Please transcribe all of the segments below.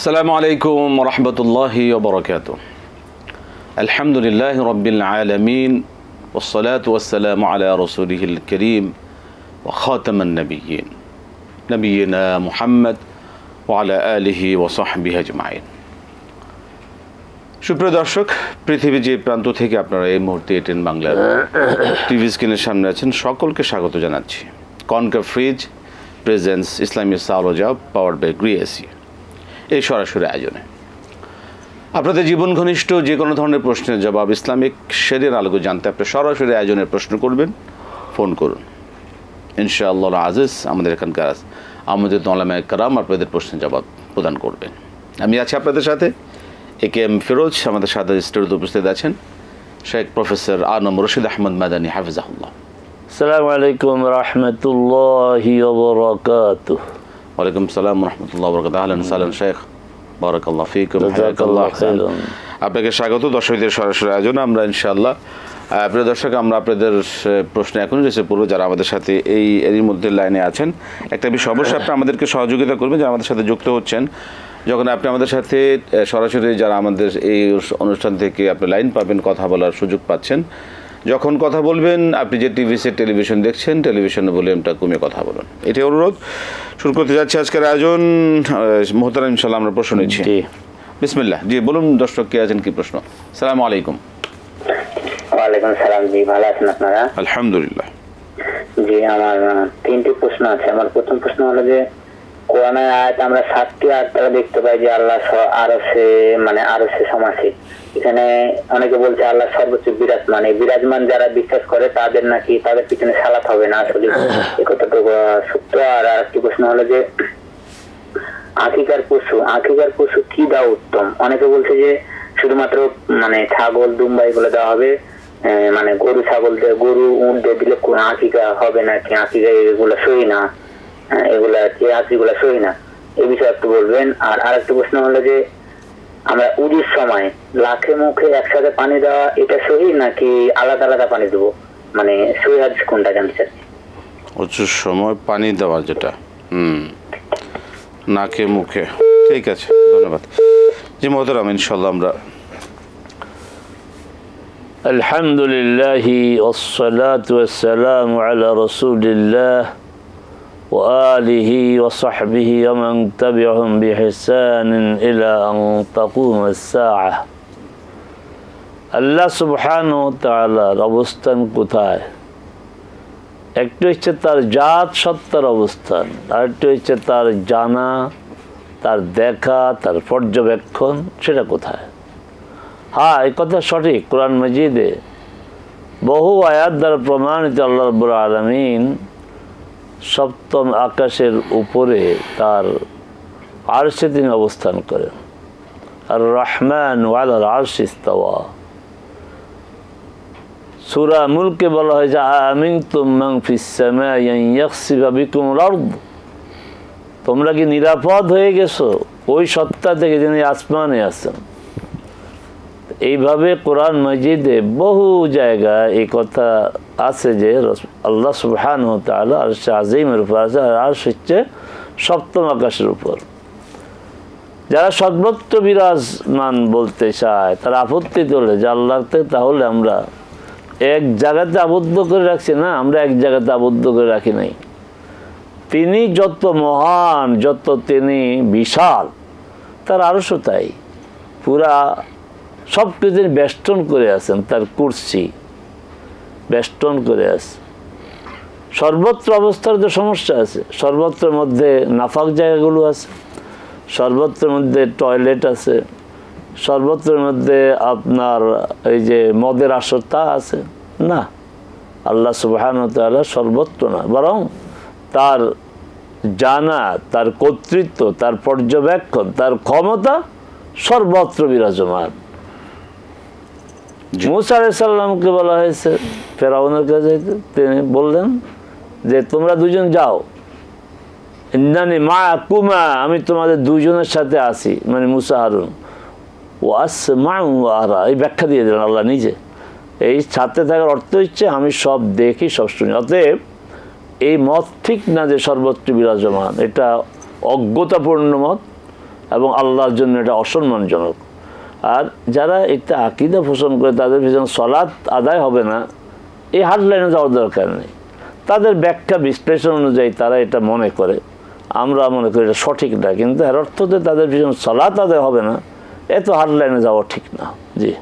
আসসালামু আলাইকুম ওয়া রাহমাতুল্লাহি ওয়া বারাকাতুহু। আলহামদুলিল্লাহি রাব্বিল আলামিন ওয়াস সালাতু ওয়াস সালামু আলা রাসূলিহিল কারীম ওয়া খাতামান নাবিয়্যিন নবিয়িনা মুহাম্মদ ওয়া আলা আলিহি ওয়া সাহবিহি আজমাইন। সুপ্রিয় দর্শক, পৃথিবীর যে প্রান্ত থেকে আপনারা এই মুহূর্তে এটেন বাংলার টিভি স্ক্রিনের সামনে আছেন, সকলকে স্বাগত জানাচ্ছি। Concha fridge presence Islami সাওলজা powered by গ্রিএসি এই সরাসরি আয়োজনে আপনাদের জীবন ঘনিষ্ঠ যে কোনো ধরনের প্রশ্নের জবাব ইসলামিক শরিয়ার আলোকে জানতে আপনি সরাসরি আয়োজনের প্রশ্ন করবেন, ফোন করুন। ইনশাআল্লাহ আজিজ আমাদের এখানকার আমাদের উলামায়ে কেরাম আপনাদের প্রশ্নের জবাব প্রদান করবেন। আমি আছি আপনাদের সাথে একেএম ফিরোজ। আমাদের সাথে স্টুডিওতে উপস্থিত আছেন শেখ প্রফেসর আনম রশিদ আহমদ মাদানী হাফিজাহুল্লাহ। আসসালামু আলাইকুম রাহমাতুল্লাহি ওয়া বারাকাতুহু। ওয়ালাইকুম সালাম রহমতুল্লাহ বরকাত। আহলান সালাম শেখ, বারাকাল্লাহ ফিকুম, জাযাকাল্লাহ খাইরান। আপনাকে স্বাগত দর্শকদের সরাসরি আয়োজন। আমরা ইনশাআল্লাহ প্রিয় দর্শক, আমরা আপনাদের প্রশ্ন এখন এসে পড়ব। যারা আমাদের সাথে এরই মধ্যে লাইনে আছেন, একটা বিষয় অবশ্যই আপনি আমাদেরকে সহযোগিতা করবেন, যারা আমাদের সাথে যুক্ত হচ্ছেন। যখন আপনি আমাদের সাথে সরাসরি যারা আমাদের এই অনুষ্ঠান থেকে আপনি লাইন পাবেন, কথা বলার সুযোগ পাচ্ছেন, যখন কথা বলবেন আপনি যে টেলিভিশন দেখছেন, টেলিভিশনের ভলিউমটা কমিয়ে কথা বলুন, এটাই অনুরোধ। শুরু করতে যাচ্ছি আজকের আয়োজন। মোহতারাম ইনশাআল্লাহ আমরা প্রশ্ন নিচ্ছি। বিসমিল্লাহ। জি বলুন দর্শক, কে আছেন, কি প্রশ্ন? আসসালামু আলাইকুম। ওয়ালাইকুম সালাম। জি ভালো আছেন আপনারা? আলহামদুলিল্লাহ। জি আমার তিনটি প্রশ্ন আছে। আমার প্রথম প্রশ্ন হলো যে কোরআনের আয়াত আমরা 7টি আয়াত দ্বারা দেখতে পাই যে আল্লাহ আরশে সমাসীন। এখানে অনেকে বলছে আল্লাহ সর্বোচ্চ বিরাজমান। এই বিরাজমান যারা বিশ্বাস করে তাদের নাকি তাদের পিছনে সালাত হবে না, আসলে এই কথাটা সত্য? আর আরেকটি প্রশ্ন হলো যে আকিকার পশু কি দেওয়া উত্তম? অনেকে বলছে যে শুধুমাত্র ছাগল দুম্বা এগুলো দেওয়া হবে, গরু ছাগল গরু উট দিয়ে দিলে কোন আকিকা হবে না, কি আকিকা এগুলো সহি না, এগুলা সহি না, এই বিষয়ে একটু বলবেন। আর আরেকটা প্রশ্ন হলো যে আমরা উজুর সময় লাখে মুখে একসাথে পানি দেওয়া এটা সহি নাকি আলাদা আলাদা পানি দেবো, সহি হাদিস কোনটা জানতে চাচ্ছি। উজুর সময় পানি দেওয়া যেটা নাকে মুখে, ঠিক আছে, ধন্যবাদ। জি মোহতারাম, ইনশাআল্লাহ আমরা আলহামদুলিল্লাহি ওয়াসসালাতু ওয়াসসালামু আলা রাসূলিল্লাহ ওয়া আলিহি ওয়া সাহবিহি ওয়া মান তাবি'আহুম বিইহসানিন ইলা আন তাকুমাস সাআহ। আল্লাহ সুবহানাহু ওয়া তাআলার অবস্থান কোথায়? একটু হচ্ছে তার জাত সত্তার অবস্থান, আরেকটু হচ্ছে তার জানা, তার দেখা, তার পর্যবেক্ষণ, সেটা কোথায়? হ্যাঁ, এই কথা সঠিক। কোরআন মাজিদে বহু আয়াত দ্বারা প্রমাণিত আল্লাহ রাব্বুল আলামিন সপ্তম আকাশের উপরে তার আরশে তিনি অবস্থান করেন। আর রহমান আলাল আরশি ইস্তাওয়া। সূরা মুলকে বলা হয় যে আমিনতুম মান ফিস সামাই আন ইয়াখসিফা বিকুমুল আরদ। তোমরা কি নিরাপদ হয়ে গেছো ওই সত্তা থেকে যিনি আসমানে আছেন? এইভাবে কোরআন মাজিদে বহু জায়গায় এই কথা আছে যে আল্লাহ সুবহানাহু ওয়া তাআলা আরশে আযীমের উপর আছে, আর আরশ হচ্ছে সপ্তম আকাশের উপর। যারা সর্বত্র বিরাজমান বলতে চায় তারা আপত্তি তোলে যে আল্লাহকে তাহলে আমরা এক জায়গাতে আবদ্ধ করে রাখছি না, আমরা এক জায়গাতে আবদ্ধ করে রাখি নাই। তিনি যত মহান, যত তিনি বিশাল, তার আরশও তাই। পুরা সব কিছু তিনি বেষ্টন করে আছেন, তার কুরসি বেষ্টন করে আছে। সর্বত্র অবস্থার তো সমস্যা আছে, সর্বত্র মধ্যে নাফাক জায়গাগুলো আছে, সর্বত্র মধ্যে টয়লেট আছে, সর্বত্রের মধ্যে আপনার এই যে মদের আসর তা আছে না। আল্লাহ সুবহানাহু ওয়া তাআলা সর্বত্র না, বরং তার জানা, তার কর্তৃত্ব, তার পর্যবেক্ষণ, তার ক্ষমতা সর্বত্র বিরাজমান। মূসা আলাইহিস সালামকে বলা হয়েছে ফেরাউনের কাছে, তিনি বললেন যে তোমরা দুজন যাও, ইন্নানি মাআকুমা, আমি তোমাদের দুজনের সাথে আছি, মূসা হারুন। ওয়াসমাউ ওয়া আরা, এই ব্যাখ্যা দিয়ে দিলেন আল্লাহ নিজে। এই সাথে থাকার অর্থ হচ্ছে আমি সব দেখি, সব শুনি। অতএব এই মত ঠিক না যে সর্বত্র বিরাজমান, এটা অজ্ঞতাপূর্ণ মত। এবং আল্লাহর জন্য এটা অসম্মানজনক। আর যারা একটা আকীদা পোষণ করে তাদের পিছনে সালাত আদায় হবে না, এই হার্ডলাইনে যাওয়ার দরকার নেই। তাদের ব্যাখ্যা বিশ্লেষণ অনুযায়ী তারা এটা মনে করে, আমরা মনে করি এটা সঠিক না, কিন্তু এর অর্থ যে তাদের পিছনে সালাত আদায় হবে না, এত হার্ডলাইনে যাওয়া ঠিক না। জি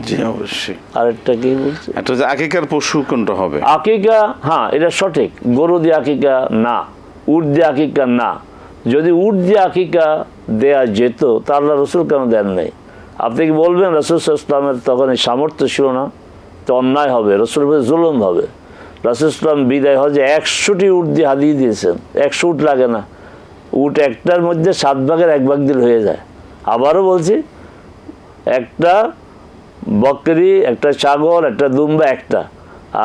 জি অবশ্যই। আরেকটা কি বলছে, এটা যে আকিকার পশু কোনটা হবে? আকিকা, হ্যাঁ এটা সঠিক, গরু দিয়ে আকিকা না, উট দিয়ে আকিকা না। যদি উট দিয়ে আকিকা দেয়া যেত তা আল্লাহ রসুল কেন দেন নাই? আপনি কি বলবেন রাসূল সাল্লাল্লাহু আলাইহি ওয়াসাল্লামের তখন এই সামর্থ্য ছিল না? তো অন্যায় হবে, রসুল জুলুম হবে। রাসূল সাল্লাম বিদায় হজে 100টি উট দিয়ে হাদিয়ে দিয়েছেন। 100 উট লাগে না, উট একটার মধ্যে 7 ভাগের 1 ভাগ দিল হয়ে যায়। আবারও বলছি, একটা বকরি, একটা ছাগল, একটা দুম্বা একটা,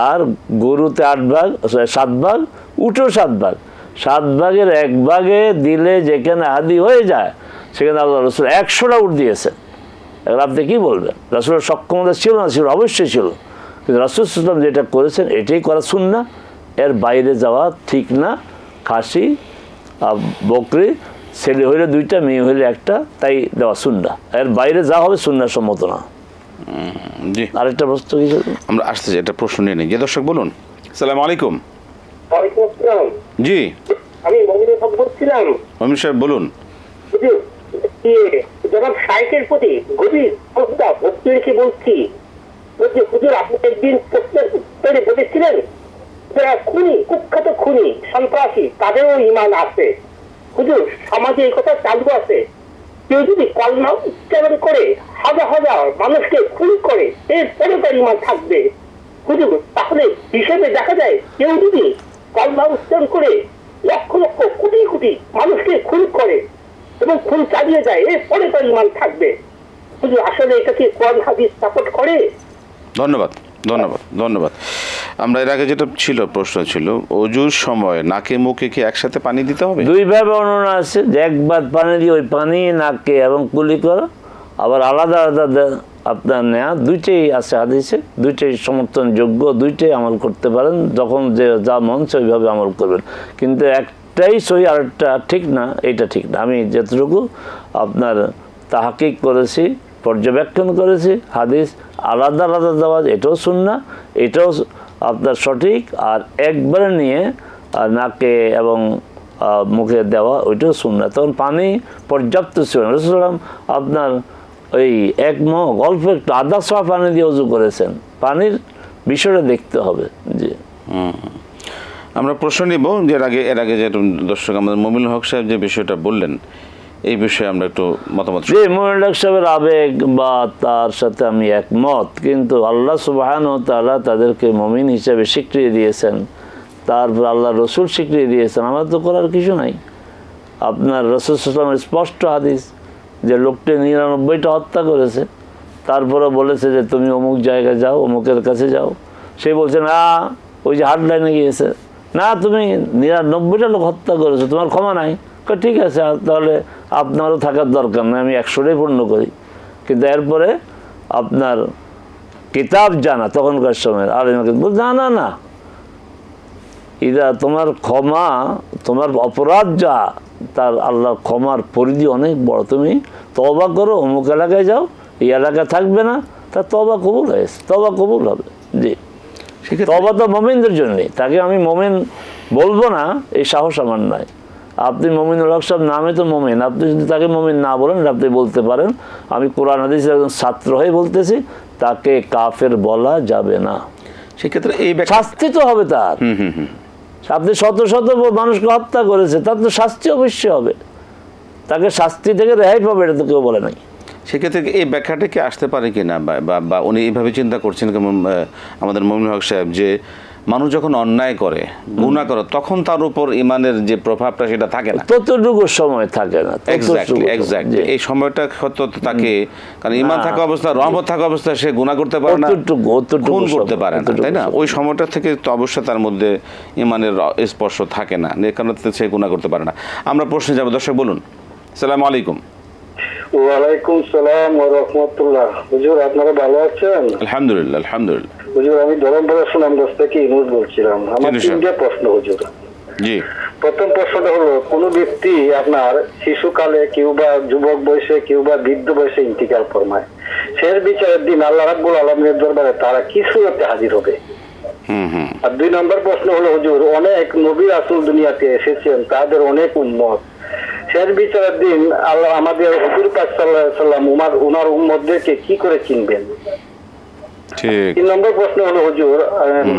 আর গরুতে 8 ভাগ, 7 ভাগ, উটও 7 ভাগ, 7 ভাগের 1 ভাগে দিলে যেখানে হাদি হয়ে যায় সেখানে আল্লাহ রসুল 100টা উট দিয়েছেন। এবার আপনি কি বলবেন? রাসূলের সক্ষমতা ছিল না? ছিল, অবশ্যই ছিল, কিন্তু রাসূল সাল্লাল্লাহু আলাইহি ওয়াসাল্লাম যেটা করেছেন এটাই করা সুন্নাহ, এর বাইরে যাওয়া ঠিক না। খাসি, বকরি, ছেলে হইলে 2টা, মেয়ে হইলে 1টা, তাই দেওয়া সুন্নাহ, এর বাইরে যা হবে সুন্নাহ সম্মত না। জি, আরেকটা প্রশ্ন কি? আমরা আসতেছি, এটা প্রশ্ন নিয়ে নিই। যে দর্শক বলুন। আসসালামু আলাইকুম। ওয়ালাইকুম আসসালাম। জি, আমি মমিনুল হক বলছিলাম। মমিন সাহেব বলুন। জনাব শাইখের প্রতি গভীর শ্রদ্ধা ভক্তি রেখে বলছি, হুজুর আপনি একদিন প্রশ্নের উত্তরে বলেছিলেন যারা খুনি, কুখ্যাত খুনি, সন্ত্রাসী, তাদেরও ঈমান আছে। হুজুর, সমাজে এই কথা চালু আছে, কেউ যদি কলমা উচ্চারণ করে হাজার হাজার মানুষকে খুন করে এরপরে তার ঈমান থাকবে। হুজুর, তাহলে হিসেবে দেখা যায় কেউ যদি কলমা উচ্চারণ করে লক্ষ লক্ষ কোটি কোটি মানুষকে খুন করে এবং খুন চালিয়ে যায়, এরপরে তার ঈমান থাকবে। হুজুর, আসলে এটা কি কোরআন হাদিস সাপোর্ট করে? ধন্যবাদ, ধন্যবাদ, ধন্যবাদ। আমরা এর আগে যেটা ছিল, প্রশ্ন ছিল ওযুর সময় নাকে মুখে কি একসাথে পানি দিতে হবে? 2 ভাবে বর্ণনা আছে, যে একবার পানি দিয়ে ওই পানি নাকে এবং কুলি করা, আবার আলাদা আলাদা আপনার নেয়া, 2টাই আছে হাদিসে, 2টাই সমর্থনযোগ্য, 2টাই আমল করতে পারেন, যখন যে যা মন সেইভাবে আমল করবেন। কিন্তু একটাই সহি আরেকটা ঠিক না, এইটা ঠিক না। আমি যতটুকু আপনার তাহকিক করেছি, পর্যবেক্ষণ করেছি, হাদিস আলাদা আলাদা দেওয়া এটাও সুন্নাহ, এটাও আপনার সঠিক, আর একবারে নিয়ে নাকে এবং মুখে দেওয়া ওইটাও সুন্নাহ। তখন পানি পর্যাপ্ত ছিল না। রাসূল সাল্লাল্লাহু আলাইহি ওয়াসাল্লাম আপনার ওই 1 মগ অল্প একটু আধা ছোঁয়া পানি দিয়ে ওযু করেছেন। পানির বিষয়টা দেখতে হবে। জি, আমরা প্রশ্ন নিব। এর আগে যে দর্শক আমাদের মমিনুল হক সাহেব যে বিষয়টা বললেন, এই বিষয়ে আমরা একটু মতামত। যে মমিনুল হক সাহেবের আবেগ বা তার সাথে আমি একমত, কিন্তু আল্লাহ সুবহানাহু ওয়া তাআলা তাদেরকে মুমিন হিসেবে স্বীকৃতি দিয়েছেন, তারপর আল্লাহ রসুল স্বীকৃতি দিয়েছেন, আমার তো করার কিছু নাই। আপনার রাসূল সাল্লাল্লাহু আলাইহি ওয়াসাল্লামের স্পষ্ট হাদিস যে লোকটি 99টা হত্যা করেছে, তারপরে বলেছে যে তুমি অমুক জায়গায় যাও, অমুকের কাছে যাও। সে বলছে না, ওই যে হার্ড লাইনে গিয়েছে, না তুমি 99টা লোক হত্যা করেছো, তোমার ক্ষমা নাই। ঠিক আছে, তাহলে আপনারও থাকার দরকার নেই, আমি 100টাই পূর্ণ করি। কিন্তু এরপরে আপনার কিতাব জানা তখনকার সময় আলেমকে না না না, ইদা তোমার ক্ষমা, তোমার অপরাধ যা, তার আল্লাহর ক্ষমার পরিধি অনেক বড়। তুমি তওবা করো, অমুক এলাকায় যাও, এই এলাকায় থাকবে না, তার তওবা কবুল হয়েছে, তওবা কবুল হবে। জি, তওবা তো মুমিনদের জন্যে, তাকে আমি মুমিন বলবো না এই সাহস আমার নাই। আপনি মমিনুল হক সাহেব নামে তো মুমিন, আপনি যদি তাকে মুমিন না বলেন, আপনি বলতে পারেন আমি কোরআন হাদিসের একজন ছাত্র হয়ে বলতেছি, তাকে কাফের বলা যাবে না। সেক্ষেত্রে এই শাস্তি তো হবে তার। আপনি শত শত মানুষকে হত্যা করেছে, তার তো শাস্তি অবশ্যই হবে, তাকে শাস্তি থেকে রেহাই পাবে, এটা তো কেউ বলে নাই। সেক্ষেত্রে এই ব্যাখ্যাটা কি আসতে পারে কিনা, বা উনি এইভাবে চিন্তা করছেন কেমন আমাদের মমিনুল হক সাহেব, যে মানুষ যখন অন্যায় করে, গুনাহ করে, তখন তার উপর ইমানের যে প্রভাবটা সেটা থাকে না, ততটুকু সময় থাকে না। এক্স্যাক্টলি এই সময়টা হয়তো তাকে, কারণ ইমান থাকা অবস্থা, রহমত থাকা অবস্থায় সে গুনাহ করতে পারে না, খুন করতে পারে না, তাই না? ওই সময়টা থেকে তো অবশ্যই তার মধ্যে ইমানের স্পর্শ থাকে না, যে কারণে সে গুনাহ করতে পারে না। আমরা প্রশ্নে যাব। দর্শক বলুন। আসসালামু আলাইকুম। ওয়ালাইকুম সালাম ওয়া রাহমাতুল্লাহ। হুজুর, আপনারা ভালো আছেন? আলহামদুলিল্লাহ, আলহামদুলিল্লাহ। হুজুর, আমি ধরমপাড়া সুনামগঞ্জ থেকে ইমুজ বলছিলাম। আমার 3টা প্রশ্ন হুজুর। জি। প্রথম প্রশ্নটা হলো, কোন ব্যক্তি আপনার শিশুকালে কেউ বা যুবক বয়সে কেউ বা বৃদ্ধ বয়সে ইন্তিকাল ফরমায়, শেষ বিচারের দিন আল্লাহ রাব্বুল আলামিনের দরবারে তারা কি সুরতে হাজির হবে? আর 2 নম্বর প্রশ্ন হলো, হুজুর অনেক নবী রাসূল দুনিয়াতে এসেছেন, তাদের অনেক উম্মত, শেষ বিচারের দিন আল্লাহ আমাদের হুজুর পাক সাল্লাল্লাহু আলাইহি সাল্লাম উনার উম্মতদেরকে কি করে চিনবেন? ঠিক। 3 নম্বর প্রশ্ন হলো, হুজুর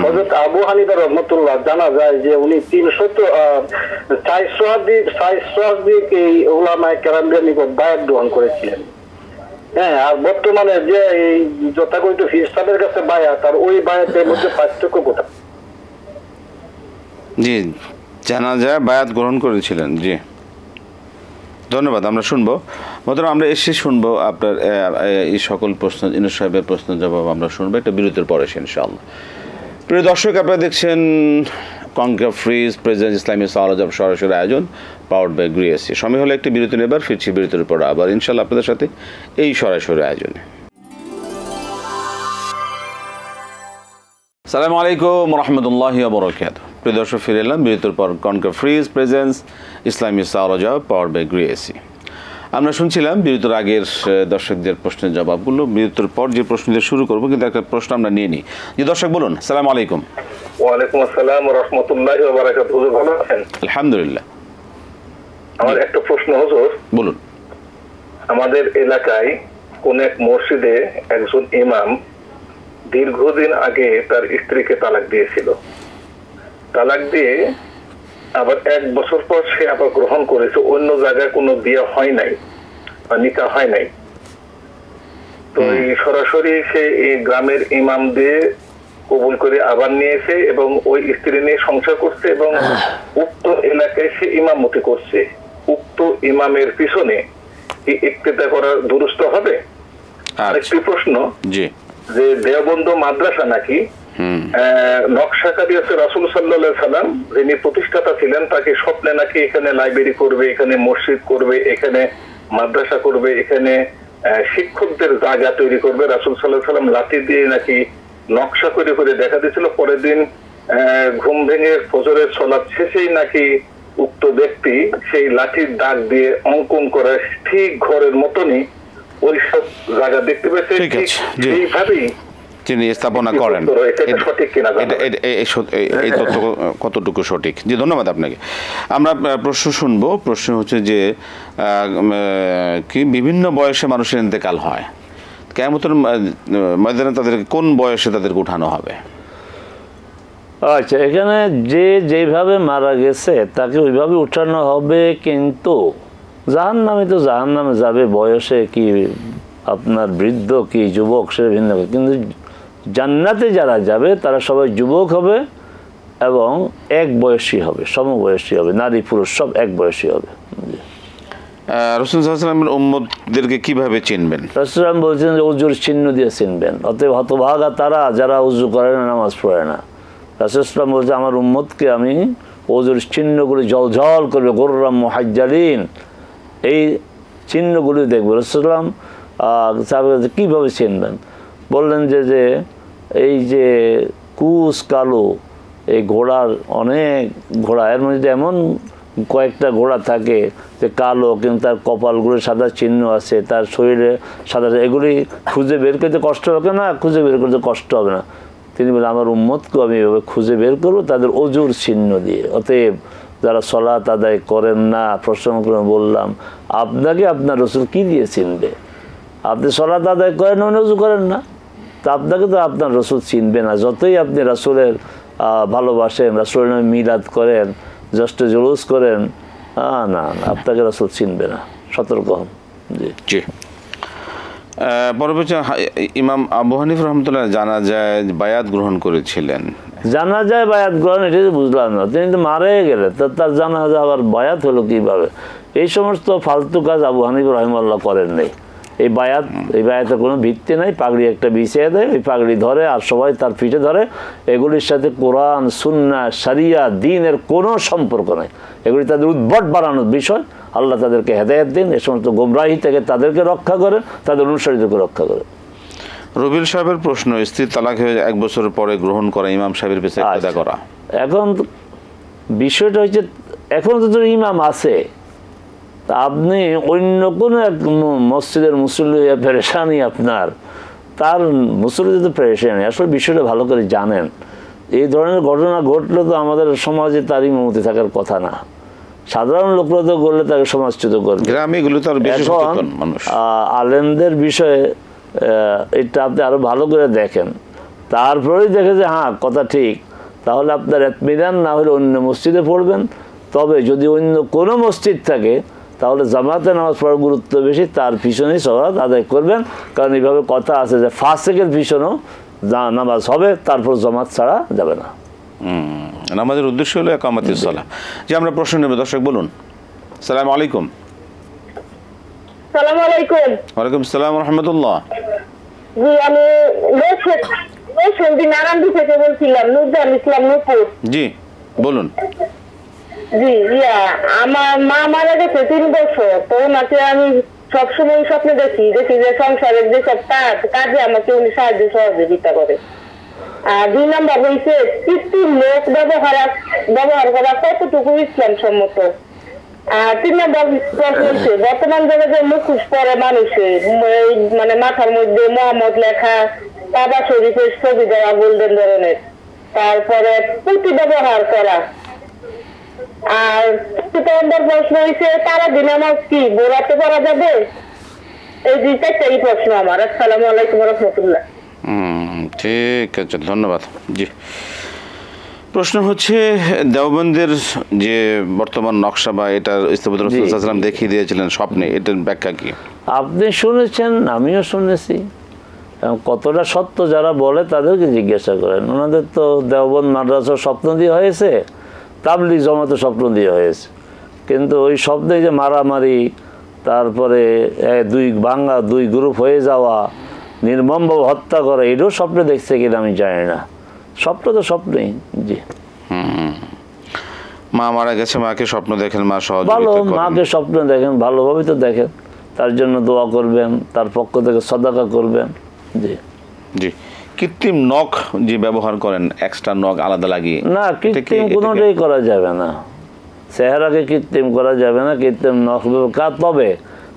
হযরত আবু হানিফা রাহমাতুল্লাহ জানা যায় যে উনি 400 এই উলামায়ে কেরামদের নিকট বায়াত গ্রহণ করেছিলেন। হ্যাঁ, আর বর্তমানে যে এই যথাকথিত ফিরসাদের কাছে বায়াত আর ওই বায়াতের মধ্যে পার্থক্য কোথায়? জি, জানা যায় বায়াত গ্রহণ করেছিলেন। জি, ধন্যবাদ। আমরা শুনবো মতন, আমরা এসে শুনবো আপনার এই সকল প্রশ্ন, ইনুস সাহেবের প্রশ্ন জবাব আমরা শুনবো একটা বিরতির পরে ইনশাআল্লাহ। প্রিয় দর্শক, আপনারা দেখছেন কনক্লেভ ফ্রিজ প্রেজেন্ট ইসলামী সাওয়ালজব সরাসরি আয়োজন পাওয়ার্ড বাই গ্রিএসি। সময় হলো একটি বিরতি নেবার, ফিরছি বিরতির পর আবার ইনশাআল্লাহ আপনাদের সাথে এই সরাসরি আয়োজনে। আসসালামু আলাইকুম রহমতুল্লাহি ওয়া বারাকাতুহু। প্রিয় দর্শক, ফিরে এলাম বিরতির পর conclave fridge presents Islami সাওয়ালজব powered by গ্রিএসি। আমরা শুনছিলাম বিরতির আগের দর্শকদের প্রশ্নের জবাবগুলো। বিরতির পর যে প্রশ্ন দিয়ে শুরু করবো, কিন্তু একটা প্রশ্ন আমরা নিয়ে নিই। যে দর্শক বলুন। আসসালামু আলাইকুম। ওয়ালাইকুম আসসালাম ওয়া রাহমাতুল্লাহি ওয়া বারাকাতুহু। হুজুর ভালো আছেন? আলহামদুলিল্লাহ। আমার একটা প্রশ্ন হুজুর, বলুন। আমাদের এলাকায় কোন এক মসজিদে একজন ইমাম দীর্ঘদিন আগে তার স্ত্রীকে তালাক দিয়েছিল। তালাক দিয়ে আবার 1 বছর পর সে আবার গ্রহণ করেছে, অন্য জায়গায় কোনো বিয়ে হয় নাই বা নিকাহ হয় নাই। তো এই সরাসরি সে এই গ্রামের ইমাম দিয়ে কবুল করে আবার নিয়েছে এবং ওই স্ত্রী নিয়ে সংসার করছে এবং উক্ত এলাকায় সে ইমামতি করছে। উক্ত ইমামের পিছনে কি ইক্তেদা করা দুরুস্ত হবে? আরেকটি প্রশ্ন, জি, যে দেওবন্দ মাদ্রাসা নাকি নকশাকারী আছে রাসূল সাল্লাল্লাহু আলাইহি সাল্লাম যিনি প্রতিষ্ঠাতা ছিলেন, তাকে স্বপ্নে নাকি এখানে লাইব্রেরি করবে, এখানে মসজিদ করবে, এখানে মাদ্রাসা করবে, এখানে শিক্ষকদের জায়গা তৈরি করবে। রাসূল সাল্লাল্লাহু আলাইহি সাল্লাম লাঠি দিয়ে নাকি নকশা করে করে দেখা দিয়েছিল। পরের দিন ঘুম ভেঙে ফজরের সালাত শেষেই নাকি উক্ত ব্যক্তি সেই লাঠির দাগ দিয়ে অঙ্কন করা ঠিক ঘরের মতনই ওই সব জায়গা দেখতে পেয়েছে। এইভাবেই তিনি স্থাপনা করেন। এই তথ্য কতটুকু সঠিক? জি, ধন্যবাদ আপনাকে। আমরা প্রশ্ন শুনবো। প্রশ্ন হচ্ছে যে কি বিভিন্ন বয়সে মানুষের ইন্তেকাল হয়, কিয়ামতের ময়দানে তাদের কোন বয়সে তাদেরকে উঠানো হবে? আচ্ছা, এখানে যে যেভাবে মারা গেছে তাকে ওইভাবে উঠানো হবে, কিন্তু জাহান্নামে তো জাহান্নামে যাবে। বয়সে কি আপনার বৃদ্ধ কি যুবক সে ভিন্ন, কিন্তু জান্নাতে যারা যাবে তারা সবাই যুবক হবে এবং এক বয়সী হবে, সমবয়সী হবে, নারী পুরুষ সব এক বয়সী হবে। রাসূল সাল্লাল্লাহু আলাইহি ওয়াসাল্লামের উম্মতদেরকে কিভাবে চিনবেন? রাসূল বলছেন যে উজুর চিহ্ন দিয়ে চিনবেন। অতএব হতভাগা তারা যারা উজু করে না, নামাজ পড়ে না। রাসূল বলছে আমার উম্মতকে আমি ওজুর চিহ্নগুলি ঝলঝল করবে, গুররাম মুহাজ্জালিন, এই চিহ্নগুলি দেখবে। রাসূল কীভাবে চিনবেন? বললেন যে এই যে কুস কালো এই ঘোড়ার, অনেক ঘোড়া, এর মধ্যে এমন কয়েকটা ঘোড়া থাকে যে কালো, কিন্তু তার কপালগুলো সাদা চিহ্ন আছে, তার শরীরে সাদা, এগুলি খুঁজে বের করতে কষ্ট হবে না? খুঁজে বের করতে কষ্ট হবে না। তিনি বলেন আমার উম্মতকে আমি এভাবে খুঁজে বের করবো তাদের অজুর চিহ্ন দিয়ে। অতএব যারা সলাত আদায় করেন না, প্রশ্ন করে বললাম আপনাকে আপনার রাসূল কি দিয়ে চিনবে? আপনি সলাত আদায় করেন না, অজু করেন না, তা আপনাকে তো আপনার রাসূল চিনবে না। যতই আপনি রাসূলের ভালোবাসেন, রাসূলের নামে মিলাদ করেন, জ্যেষ্ঠ জুলুস করেন, না আপনাকে রাসূল চিনবে না। সতর্ক হন। জি। পরবর্তী ইমাম আবু হানিফা রাহমাতুল্লাহ জানা যায় বায়াত গ্রহণ করেছিলেন। জানা যায় বায়াত গ্রহণ, এটা বুঝলাম না। তিনি তো মারা গেলে তার জানা যায় আবার বায়াত হলো কীভাবে? এই সমস্ত ফালতু কাজ আবু হানিফা রাহিমাহুল্লাহ করেন নাই। এই বায়াতের কোনো ভিত্তি নাই। পাগড়ি একটা বিছিয়ে দেয়, ওই পাগড়ি ধরে আর সবাই তার পিঠে ধরে। এগুলির সাথে কোরআন, সুন্নাহ, শরিয়া, দ্বীনের কোনো সম্পর্ক নাই। এগুলি তাদের উদ্ভট বানানোর বিষয়। আল্লাহ তাদেরকে হেদায়েত দিন, এ সমস্ত গোমরাহি থেকে তাদেরকে রক্ষা করে, তাদের অনুসারীদেরকে রক্ষা করে। রবিউল সাহেবের প্রশ্ন, স্ত্রী তালাক হয়ে 1 বছর পরে গ্রহণ করা ইমাম সাহেবের পেছনে ইক্তেদা করা। এখন বিষয়টা হচ্ছে এখন তো ইমাম আছে, তা আপনি অন্য কোনো এক মসজিদের মুসল্লি পেরেশানি আপনার, তার মুসল্লি তো পেরেশানি। আসলে বিষয়টা ভালো করে জানেন, এই ধরনের ঘটনা ঘটলে তো আমাদের সমাজে তার ইমামতি থাকার কথা না। সাধারণ লোকরা তো করলে তাকে সমাজচ্যুত করবে। এখন আলেমদের বিষয়ে এটা আপনি আরো ভালো করে দেখেন, তারপরেই দেখে যে হ্যাঁ কথা ঠিক, তাহলে আপনার ইতমিনান না হলে অন্য মসজিদে পড়বেন। তবে যদি অন্য কোনো মসজিদ থাকে তাহলে জামাতে নামাজ পড়ার গুরুত্ব বেশি, তার পিছনেই সালাত আদায় করবেন। কারণ এইভাবে কথা আছে যে ফাসিকের পিছনেও নামাজ হবে, তারপর জামাত ছাড়া যাবে না। নামাজের উদ্দেশ্য হলো ইকামাতুস সালাহ। যে আমরা প্রশ্ন নেব, দর্শক বলুন। আসসালামু আলাইকুম। আসসালামু আলাইকুম। ওয়ালাইকুম আসসালাম ওয়া রাহমাতুল্লাহ। জি, আমি নারায়ণপুর থেকে বলছিলাম, নুরজান ইসলাম নূপুর। জি বলুন। জি, আমার মা মারা গেছে 3 বছর, তো ওনাকে আমি সবসময় স্বপ্নে দেখি যে সংসারের যেসব কাজে আমাকে উনি সাহায্য সহযোগিতা করে। আর 2 নম্বর হয়েছে কৃত্রিম লোক ব্যবহার করা কতটুকু ইসলাম সম্মত। আর 3 নম্বর প্রশ্ন হচ্ছে বর্তমান যুগে মুখোশ পরে মানুষের মানে মাথার মধ্যে মোহাম্মদ লেখা, কাবা শরীফের ছবি দেওয়া গোল্ডেন ধরনের, তারপরে পুঁতি ব্যবহার করা। আর 4 নম্বর প্রশ্ন হয়েছে তারাবি নামাজ কি বোরাতে করা যাবে? এই 2-4টাই প্রশ্ন আমার। আসসালামু আলাইকুম ওয়া রাহমাতুল্লাহ। ঠিক আছে, ধন্যবাদ। জি, প্রশ্ন হচ্ছে দেওবন্দের যে বর্তমান নকশা বা এটার ইস্তেফাদ রাসূল সাল্লাল্লাহু আলাইহি ওয়াসাল্লাম দেখিয়ে দিয়েছিলেন স্বপ্নে, এটার ব্যাখ্যা কি? আপনি শুনেছেন, আমিও শুনেছি। কতটা সত্য যারা বলে তাদেরকে জিজ্ঞাসা করেন। ওনাদের তো দেওবন্দ মাদ্রাসার স্বপ্ন দিয়ে হয়েছে, তাবলিগ জামাতের স্বপ্ন দিয়ে হয়েছে, কিন্তু ওই স্বপ্নে যে মারামারি, তারপরে 2 গ্রুপ হয়ে যাওয়া, নির্মমভাবে হত্যা করা, এটাও স্বপ্নে দেখছে কিনা আমি জানি না। স্বপ্ন তো স্বপ্নই। জি, মা মারা গেছে, মাকে স্বপ্ন দেখেন, মা ভালো, মাকে স্বপ্ন দেখেন, ভালোভাবে তো দেখেন, তার জন্য দোয়া করবেন, তার পক্ষ থেকে সাদাকা করবেন। জি জি। কৃত্রিম নখ যে ব্যবহার করেন, এক্সট্রা নখ আলাদা লাগিয়ে, না, কৃত্রিম কোনোটাই করা যাবে না। চেহারাকে কৃত্রিম করা যাবে না, কৃত্রিম নখ ব্যবহার। তবে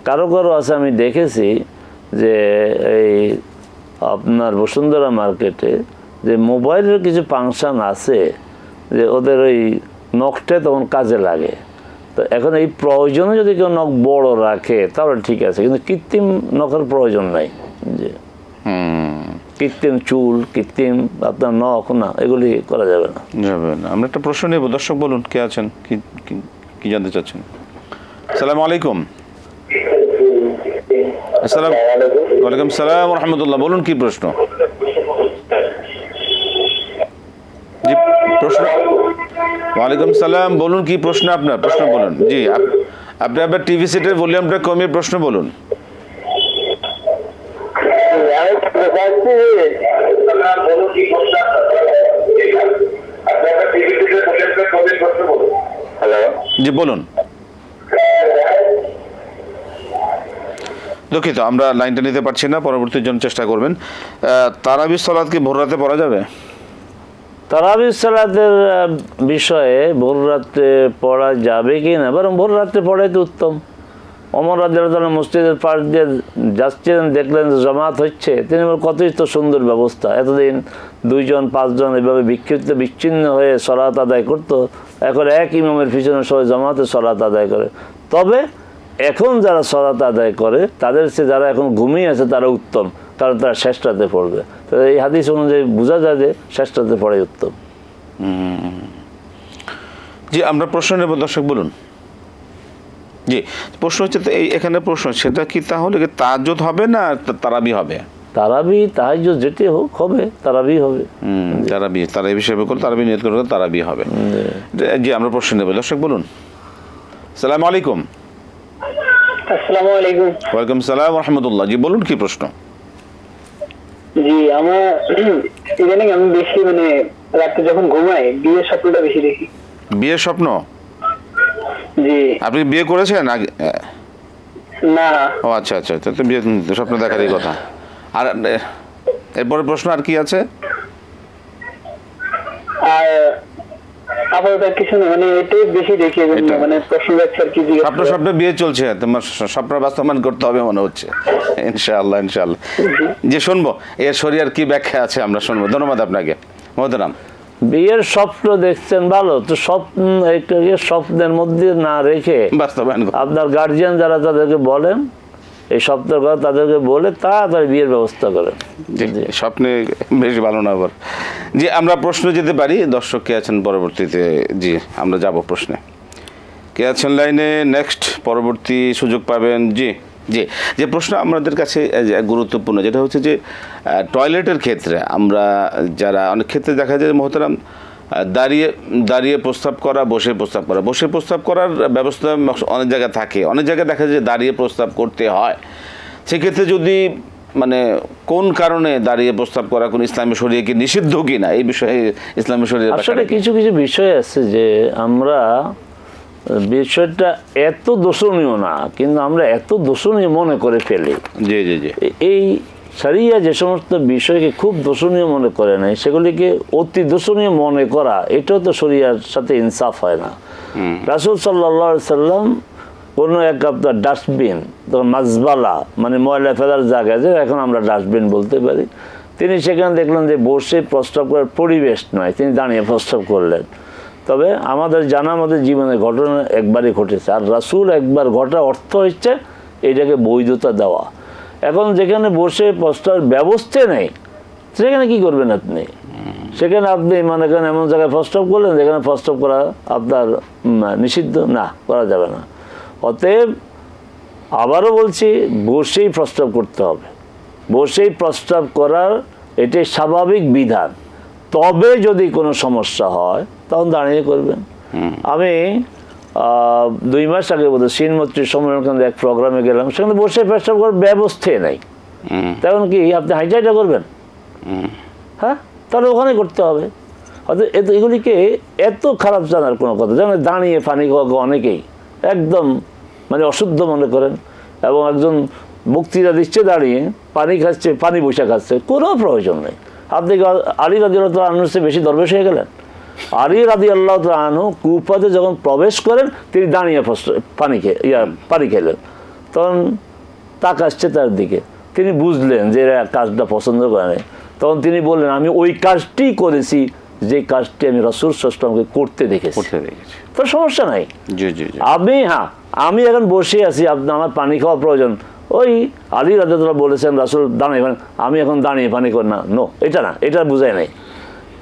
কারো কারো আছে, আমি দেখেছি যে এই আপনার বসুন্ধরা মার্কেটে যে মোবাইলের কিছু ফাংশন আছে যে ওদের ওই নখটা তখন কাজে লাগে। তো এখন এই প্রয়োজনে যদি কেউ নখ বড় রাখে তাহলে ঠিক আছে, কিন্তু কৃত্রিম নখের প্রয়োজন নাই। যে কৃত্রিম চুল, কৃত্রিম আপনার নখ, না, এগুলি করা যাবে না। আমরা একটা প্রশ্ন নেব, দর্শক বলুন, কে আছেন, কি জানতে চাচ্ছেন? আসসালামু আলাইকুম। ওয়ালাইকুম সালাম ওয়া রাহমাতুল্লাহ। বলুন কি প্রশ্ন? জি, প্রশ্ন। ওয়ালাইকুম সালাম, বলুন কি প্রশ্ন আপনার? প্রশ্ন বলুন। জি, আপনি আপনার টিভি সেটের ভলিউমটা কমিয়ে প্রশ্ন বলুন। জি বলুন। দুঃখিত, আমরা লাইনটা নিতে পারছি না, পরবর্তীর জন্য চেষ্টা করবেন। তারাবির সালাত কি ভোর রাতে পড়া যাবে? তারাবির সালাতের বিষয়ে ভোর রাত্রে পড়া যাবে কি না, বরং ভোর রাত্রে পড়াই তো উত্তম। ওমর রাদিয়াল্লাহু আনহু মসজিদের পাশ দিয়ে যাচ্ছিলেন, দেখলেন যে জামাত হচ্ছে, তিনি বলেন কতই তো সুন্দর ব্যবস্থা। এতদিন 2-5 জন এভাবে বিচ্ছিন্ন হয়ে সালাত আদায় করতো, এখন এক ইমামের পিছনে সবাই জামাতে সালাত আদায় করে। তবে এখন যারা সালাত আদায় করে তাদের চেয়ে যারা এখন ঘুমিয়ে আছে তারা উত্তম, কারণ তারা শেষ রাতে পড়বে। তো এই হাদিস অনুযায়ী বোঝা যায় যে শেষ রাতে পড়াই উত্তম। জি, আমরা প্রশ্ন নেব, দর্শক বলুন। জি, প্রশ্ন হচ্ছে এখানে প্রশ্ন, সেটা কি তাহলে কি তাহাজ্জুদ হবে না তারাবি হবে? তারাবি তাহাজ্জুদ যেটি হোক হবে, তারাবি হবে। তারাবি হিসেবে করে তারাবি নিয়ত করে তারাবি হবে। জি, আমরা প্রশ্ন নেব, দর্শক বলুন। আসসালামু আলাইকুম। আসসালামু আলাইকুম। ওয়ালাইকুম সালাম ওয়া রাহমাতুল্লাহ। জি বলুন কি প্রশ্ন? জি, আমার ইদানিং আমি বেশি রাতে যখন ঘুমাই বিয়ের স্বপ্নটা বেশি দেখি। বিয়ের স্বপ্ন? জি। আপনি বিয়ে করেছেন আগে? না। ও আচ্ছা আচ্ছা, তো বিয়ে স্বপ্ন দেখারই কথা। আর এরপরে প্রশ্ন আর কি আছে? আপাতত কিছু না, মানে এটাই বেশি দেখি মানে প্রশ্ন যাচ্ছে আর কি। স্বপ্ন বিয়ে চলছে, তোমার স্বপ্ন বাস্তবায়ন করতে হবে মনে হচ্ছে। ইনশাআল্লাহ ইনশাআল্লাহ। যে শুনবো এর শরীয়র কি ব্যাখ্যা আছে আমরা শুনবো। ধন্যবাদ আপনাকে মোহতারাম। বিয়ের স্বপ্ন দেখছেন ভালো, তো স্বপ্ন স্বপ্নের মধ্যে না রেখে বাস্তবায়ন আপনার গার্জিয়ান যারা তাদেরকে বলেন এই স্বপ্নের কথা, তাদেরকে বলে তাড়াতাড়ি বিয়ের ব্যবস্থা করেন। স্বপ্নে বেশ ভালো না আবার। জি আমরা প্রশ্ন যেতে পারি। দর্শক কে আছেন পরবর্তীতে? জি আমরা যাব প্রশ্নে। কে আছেন লাইনে? নেক্সট পরবর্তী সুযোগ পাবেন। জি জি যে প্রশ্ন আমাদের কাছে গুরুত্বপূর্ণ, যেটা হচ্ছে যে টয়লেটের ক্ষেত্রে আমরা যারা অনেক ক্ষেত্রে দেখা যায় মোহতারাম দাঁড়িয়ে প্রস্রাব করা, বসে প্রস্রাব করা। বসে প্রস্রাব করার ব্যবস্থা অনেক জায়গায় থাকে, অনেক জায়গায় দেখা যায় দাঁড়িয়ে প্রস্রাব করতে হয়। সেক্ষেত্রে যদি মানে কোন কারণে দাঁড়িয়ে প্রস্তাব করা কোন ইসলামী শরীয়তে কি নিষিদ্ধ কিনা এই বিষয়ে ইসলামী শরীয়ত আসলে কিছু কিছু বিষয় আছে যে আমরা বিষয়টা এত দোষণীয় না, কিন্তু আমরা এত দোষণীয় মনে করে ফেলি। জি জি জি এই শরিয়া যে সমস্ত বিষয়কে খুব দোষণীয় মনে করে নাই, সেগুলিকে অতি দোষণীয় মনে করা, এটাও তো শরিয়ার সাথে ইনসাফ হয় না। রাসূল সাল্লাল্লাহু আলাইহি সাল্লাম কোনো এক আপনার ডাস্টবিন, তখন মাজবালা মানে ময়লা ফেলার জায়গা, যে এখন আমরা ডাস্টবিন বলতে পারি, তিনি সেখানে দেখলেন যে বসে প্রস্রাব করার পরিবেশ নয়, তিনি দাঁড়িয়ে প্রস্রাব করলেন। তবে আমাদের জানা আমাদের জীবনের ঘটনা একবারই ঘটেছে, আর রাসূল একবার ঘটা অর্থ হচ্ছে এটাকে বৈধতা দেওয়া। এখন যেখানে বসে প্রস্রাবের ব্যবস্থা নেই সেখানে কি করবেন আপনি? সেখানে আপনি মানে এমন জায়গায় প্রস্রাব করলেন যেখানে প্রস্রাব করা আপনার নিষিদ্ধ না, করা যাবে না। অতএব আবারও বলছি, বসেই প্রস্রাব করতে হবে, বসেই প্রস্রাব করার এটাই স্বাভাবিক বিধান। তবে যদি কোনো সমস্যা হয় তখন দাঁড়িয়ে করবেন। আমি 2 মাস আগে বোধহয় সিনমন্ত্রী সম্মেলন এক প্রোগ্রামে গেলাম, সেখানে বসে প্রস্রাব করার ব্যবস্থাই নেই। তখন কি আপনি হাইটা করবেন? হ্যাঁ, তাহলে ওখানে করতে হবে। অর্থাৎ এগুলিকে এত খারাপ জানার কোনো কথা, যেমন দাঁড়িয়ে পানি খাওয়া অনেকেই একদম মানে অশুদ্ধ মনে করেন, এবং একজন বক্তৃতা দিচ্ছে দাঁড়িয়ে, পানি খাচ্ছে, পানি বসে খাচ্ছে, কোনো প্রয়োজন নেই। আপনি আলী রাদিয়াল্লাহু তাআলা আনহুর চেয়ে বেশি দরবেশ হয়ে গেলেন? আলী রাদিয়াল্লাহু তাআলা আনহু কুফাতে যখন প্রবেশ করেন তিনি দাঁড়িয়ে পানি খেলেন, তখন তাকাচ্ছে তার দিকে, তিনি বুঝলেন যে এরা কাজটা পছন্দ করে না, তখন তিনি বললেন আমি ওই কাজটি করেছি যে কাজটি আমি রাসূল সাল্লাল্লাহু আলাইহি ওয়াসাল্লামকে করতে দেখেছি। তো সমস্যা নাই। আমি এখন বসে আছি, আমার পানি খাওয়া প্রয়োজন, ওই আলী রাদিয়াল্লাহু তাআলা বলেছেন রাসূল দাঁড়িয়ে পানি, আমি এখন দাঁড়িয়ে পানি করি না, নো, এটা না, এটা বোঝায় নাই।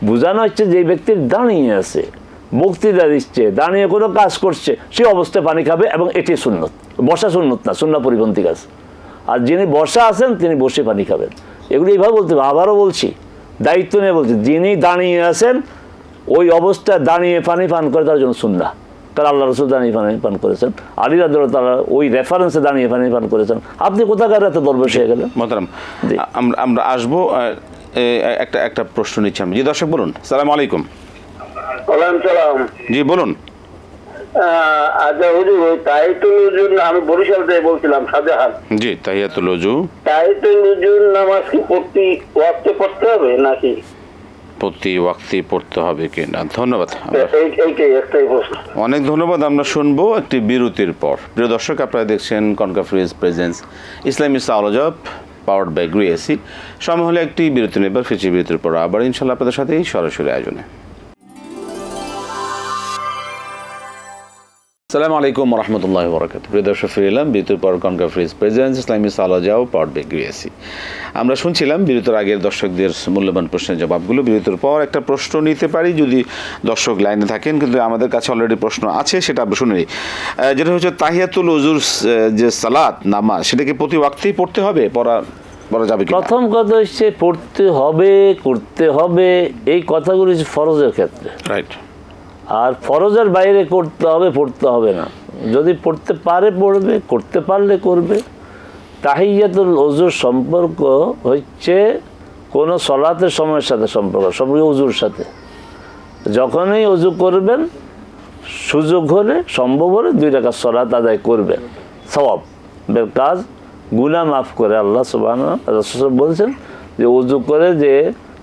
বোঝানো হচ্ছে যে ব্যক্তির দাঁড়িয়ে আছে, বক্তৃতা দিচ্ছে, দাঁড়িয়ে কোনো কাজ করছে, সে অবস্থায় পানি খাবে, এবং এটি সুন্নত। বসা সুন্নত না, সুন্নাহ পরিপন্থী কাজ। আর যিনি বসা আছেন তিনি বসে পানি খাবেন। এগুলো এইভাবে বলতে হবে। আবারও বলছি, দায়িত্ব নিয়ে বলছি, যিনি দাঁড়িয়ে আছেন ওই অবস্থায় দাঁড়িয়ে পানি পান করে তার জন্য সুন্নাহ, কারণ আল্লাহ রাসূল দাঁড়িয়ে পানি পান করেছেন, আলী রাদিয়াল্লাহু তাআলা ওই রেফারেন্সে দাঁড়িয়ে পানি পান করেছেন। আপনি কোথাকার এত দরবেশ হয়ে গেলেন? মোহতারাম, আমরা আসবো একটা প্রশ্ন নিচ্ছি আমি। জি দর্শক বলুন। আসসালামু আলাইকুম। ওয়ালাইকুম সালাম। জি বলুন। আচ্ছা হুজুর, ওই তাহিয়াতুল ওযু, আমি বরিশাল থেকে বলছিলাম, শাহজাহান। জি তাহিয়াতুল ওযু। তাহিয়াতুল ওযুর নামাজ কি প্রতি ওয়াক্তে পড়তে হবে নাকি প্রতি ওয়াক্তে পড়তে হবে কিনা? ধন্যবাদ, একটাই প্রশ্ন। অনেক ধন্যবাদ। আমরা শুনবো একটি বিরতির পর। প্রিয় দর্শক, আপনারা দেখছেন কনকাফ্রিজ প্রেজেন্স ইসলামী সাওলজাব পাওয়ার্ড বাই গ্রিএসি। সময় হলে একটি বিরতি নেবার, ফিরছি বিরতির পর আবার ইনশাআল্লাহ আপনাদের সাথে সরাসরি আয়োজনে। আসসালামু আলাইকুম ওয়া রাহমাতুল্লাহি ওয়া বারাকাতুহু। প্রিয় দর্শক, ফিরে এলাম বিরতির পর কনকাফ্রিজ প্রেজেন্স ইসলামী সাওলজাব পাওয়ার্ড বাই গ্রিএসি। আমরা শুনছিলাম বিরতির আগের দর্শকদের মূল্যবান প্রশ্নের জবাবগুলো। বিরতির পর একটা প্রশ্ন নিতে পারি যদি দর্শক লাইনে থাকেন, কিন্তু আমাদের কাছে অলরেডি প্রশ্ন আছে, সেটা আমরা শুনে নিই। যেটা হচ্ছে তাহিয়াতুল ওযুর যে সালাত নামাজ, সেটাকে প্রতি ওয়াক্তেই পড়তে হবে, পড়া যাবে কি? প্রথম কথা হচ্ছে পড়তে হবে, করতে হবে, এই কথাগুলো হচ্ছে ফরজের ক্ষেত্রে, রাইট। আর ফরজের বাইরে করতে হবে, পড়তে হবে না। যদি পড়তে পারে পড়বে, করতে পারলে করবে। তাহিয়াতুল ওযুর সম্পর্ক হচ্ছে কোনো সলাতের সময়ের সাথে সম্পর্ক, সম্পর্ক ওযুর সাথে। যখনই ওযু করবেন, সুযোগ হলে, সম্ভব হলে 2 রাকাত সালাত আদায় করবেন, সওয়াবের কাজ, গুনাহ মাফ করে আল্লাহ সুবহানাহু ওয়া তাআলা বলছেন যে ওযু করে যে